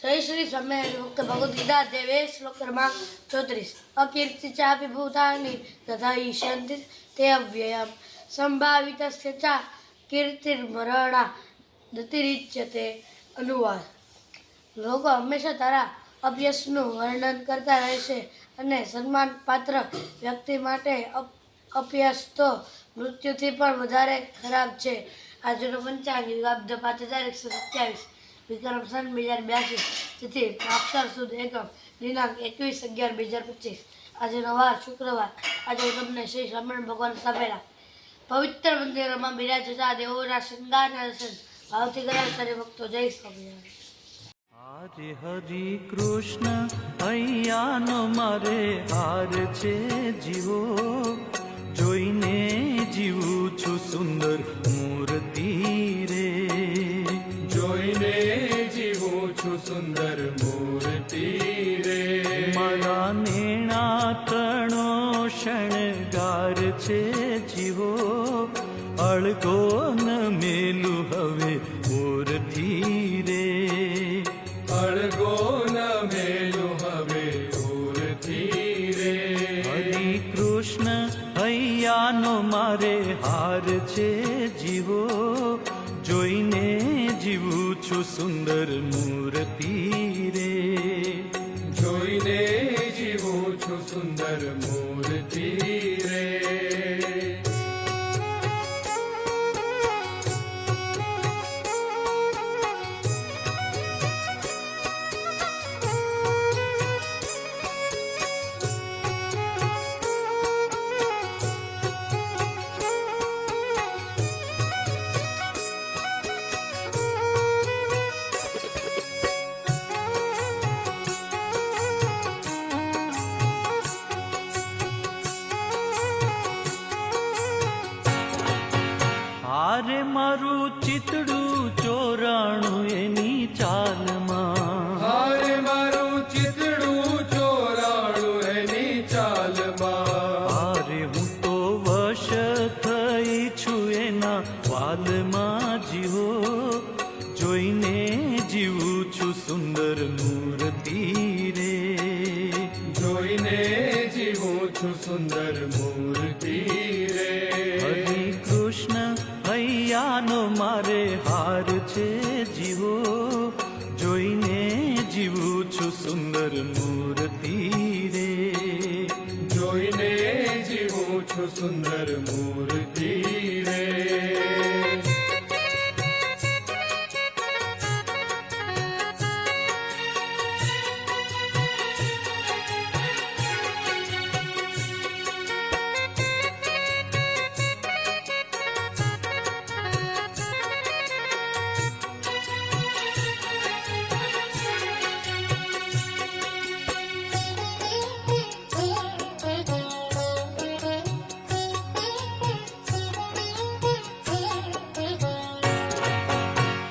जय श्री स्वामी भक्त भगवद गीता देवे श्लोक क्रमांक 34 अकीर्ति चापि भूतानि तथा ईशन्ति ते अव्ययम् संभावितस्य च कीर्तिर्मरणा गतिरिच्यते अनुवाद લોકો હંમેશા તારા અભ્યાસનું વર્ણન કરતા રહેશે અને સન્માન પાત્ર વ્યક્તિ માટે અભ્યાસ તો મૃત્યુથી પણ વધારે ખરાબ છે. આજનો પંચાંગ યુગાબ્દ 5127 વિક્રમ સન 2082 तिथि अक्षर सुद एकम दिनांक 21/11/2025 આજનો વાર શુક્રવાર. આજે હું તમને શ્રી સ્વામિનારાયણ ભગવાન સ્થાપેલા પવિત્ર મંદિરોમાં બિરાજતા દેવોના શૃંગારના દર્શન ભાવથી કરાવે સારે ભક્તો. જય સ્વામિનારાયણ. હરે હરિ કૃષ્ણ હૈયાનો મારે હાર છે જીવો, જોઈને જીવું છું સુંદર મૂર્તિ રે, જોઈને જીવું છું સુંદર મૂર્તિ રે. મારા નેણા તણો શણગાર છે જીવો, અળગો ન મેલું હવે મૂર્તિ રે, અળગો ન મેલું હવે મૂર્તિ રે. હરિ કૃષ્ણ હૈયાનો મારે હાર છે જીવો, જોઈને જીવું છું સુંદર મૂર્તિ રે, જોઈને જીવું છું સુંદર મૂર્તિ રે. હારે મારું ચિતડું ચોરાણું એની ચાલમાં, હારે મારું ચિતડું ચોરાણું એની ચાલમાં. હારે હું તો વશ થઈ છું એના વાલમાં જીવો, જોઈને જીવું છું સુંદર મૂર્તિ રે, જોઈને જીવું છું સુંદર મૂર્તિ રે. હરિ કૃષ્ણ હૈયાનો મારે હાર છે જીવો, જોઈને જીવું છું સુંદર મૂર્તિ રે, જોઈને જીવું છું સુંદર મૂર્તિ રે.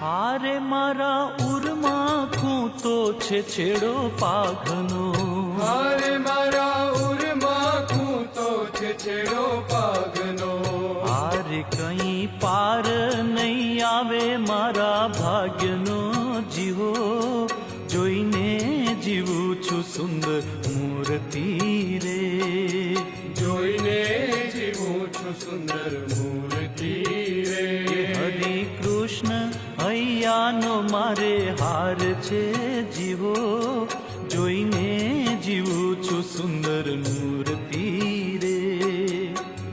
હારે મારા ઉરમાં ખૂંતો છે છેડો પાઘનો, હારે મારા ઉરમાં ખૂંતો છે છેડો પાઘનો. હારે કઈ પાર નહીં આવે મારા ભાગ્યનો જીવો, જોઈને જીવું છું સુંદર મૂર્તિ રે, જોઈને જીવું છું સુંદર મૂર્તિ રે. હરિ કૃષ્ણ હૈયાનો મારે હાર છે જીવો, જોઈને જીવું છું સુંદર મૂર્તિ રે,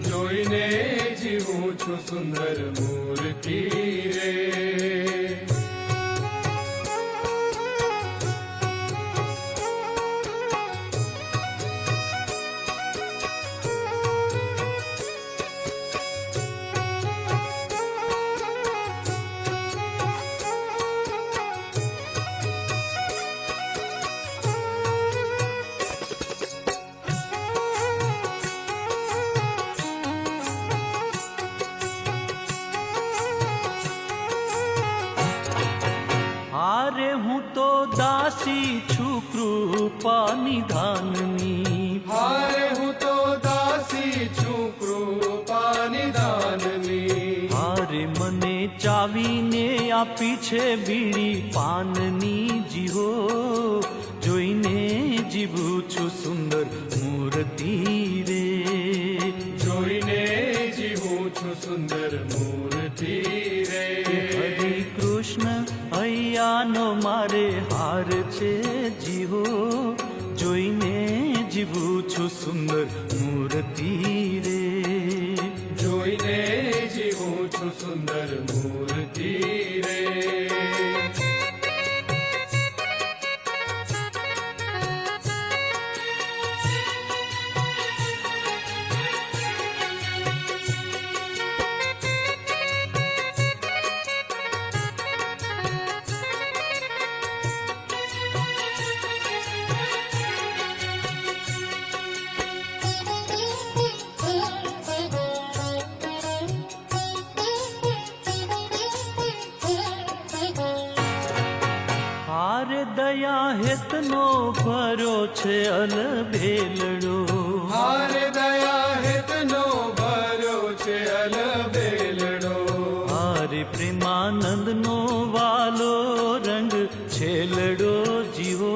જોઈને જીવું છું સુંદર મૂર્તિ રે. હારે હું તો દાસી છું કૃપા નિધાનની, હારે હું તો દાસી છું કૃપા નિધાનની. હારે મને ચાવીને આપી છે બીડી પાનની જીવો, મારે હાર છે જીવો જોઈને જીવું છું સુંદર મૂર્તિ રે જોઈને જીવું છું સુંદર મૂર્તિ રે હારે દયા હેતનો ભરો છે અલબેલડો હારે દયા હેતનો ભરો છે અલબેલડો હારે પ્રેમાનંદનો વાલો રંગ છેલડો જીવો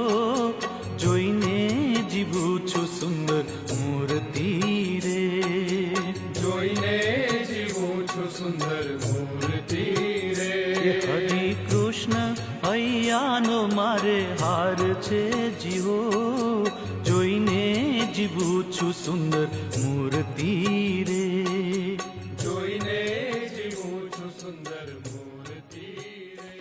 જોઈને જીવું છું સુંદર મૂર્તિ રે જોઈને જીવું છું સુંદર મૂર્તિ રે હરિ કૃષ્ણ હૈયાનો મારે હાર છે જીવો જોઈને જીવું છું સુંદર મૂર્તિ રે જોઈને જીવું છું સુંદર મૂર્તિ રે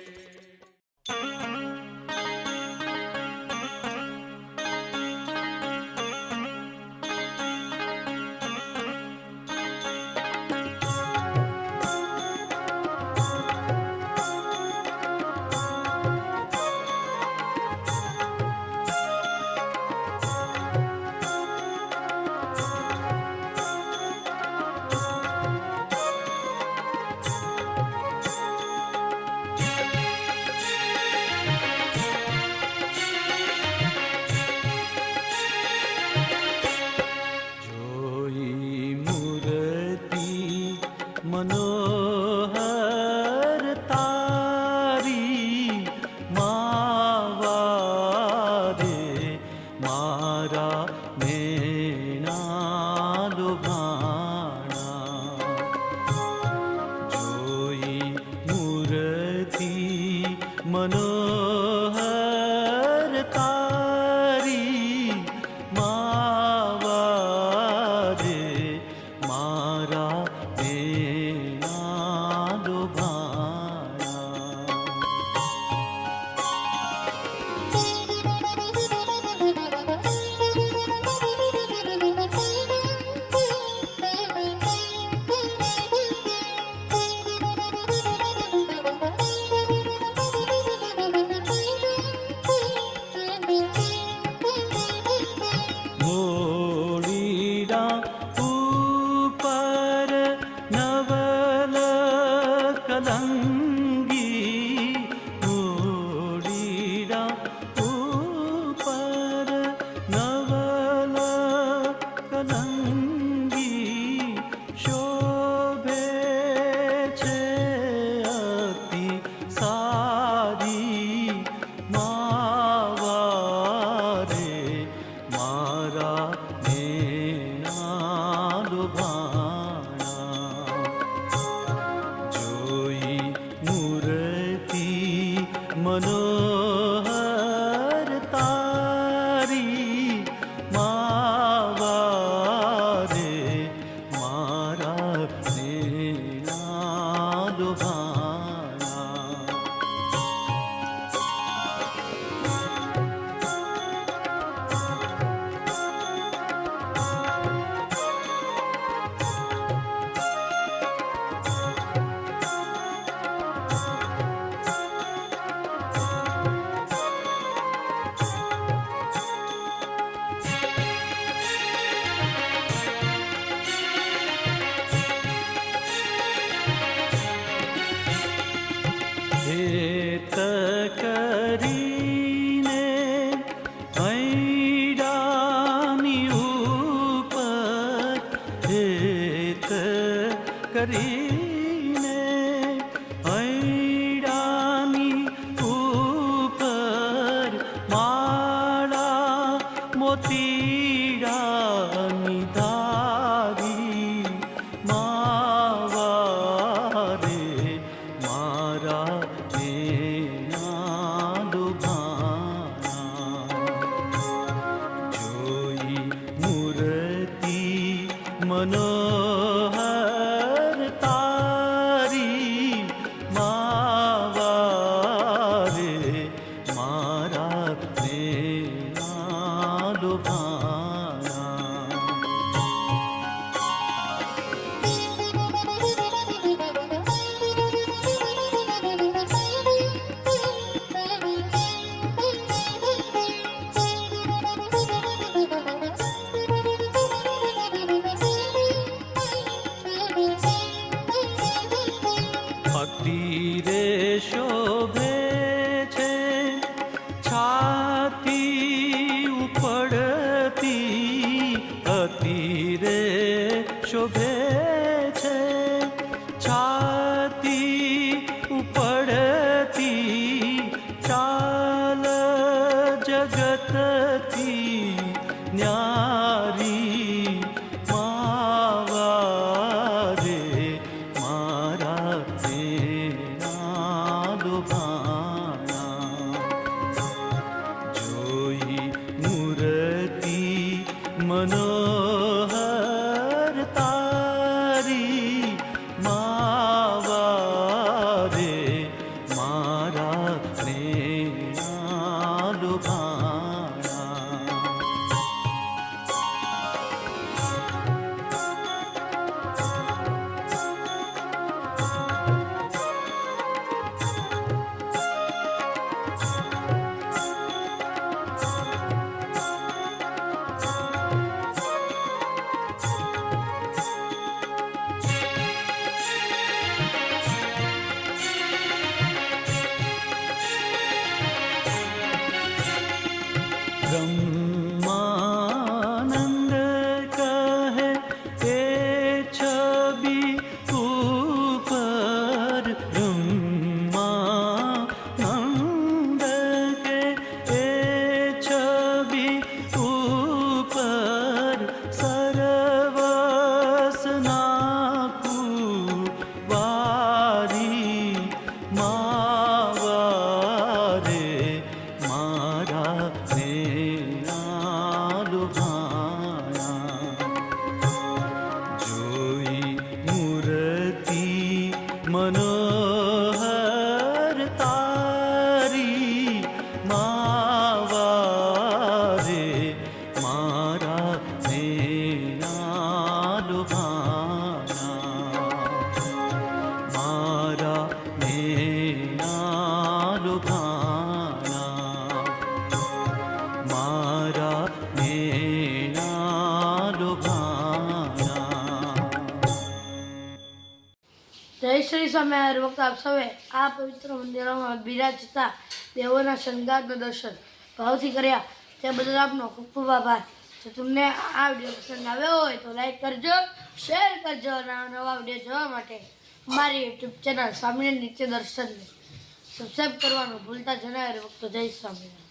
મનોહર તારી માવારે મારા નેણા લોભાણા જોઈ મૂર્તિ મનોહર તારી માવારે મારા મનોહર તારી માવારે મારા નેણા લોભાણા હેત કરીને હૈડાની ઉપર હેત કરીને હૈડાની ઉપર માળા મોતીડાની ધારી માવારે મારા નેણા લોભા મારા સ્નેહના લોભાણા. અતિરે શોભે છે છાતી ઉપડતી, અતિરે શોભે છે છાતી ઉપડતી, ચાલ જગતથી ન્યારી માવા રે મારા સ્નેહના લોભાણા. જોઈ મૂર્તિ મનોહર તારી માવા રે મારા સ્નેહના લોભાણા. બ્રહ્માનંદ કહે એ છબી ઉપર, બ્રહ્માનંદ કે એ છબી ઉપર, સર્વસ નાખું વારી માવા રે મારા સ્નેહના લોભાણા. જોઈ મૂર્તિ મનોહર તારી માવા રે મારા સ્નેહના લોભાણા. મારા સ્નેહના લોભાણા, મારા સ્નેહના લોભાણા. જય શ્રી સ્વામિનારાયણ. વખત આપ સૌએ આ પવિત્ર મંદિરોમાં બિરાજતા દેવોના શણગારના દર્શન ભાવથી કર્યા તે બદલ આપનો ખૂબ ખૂબ આભાર. જો તમને આ વિડીયો પસંદ આવ્યો હોય તો લાઈક કરજો, શેર કરજો અને નવા વિડીયો જોવા માટે અમારી યુટ્યુબ ચેનલ સ્વામિનારાયણ નિત્ય દર્શનને સબસ્ક્રાઈબ કરવાનું ભૂલતા જણાવ્યું. વખત જય સ્વામિનારાયણ.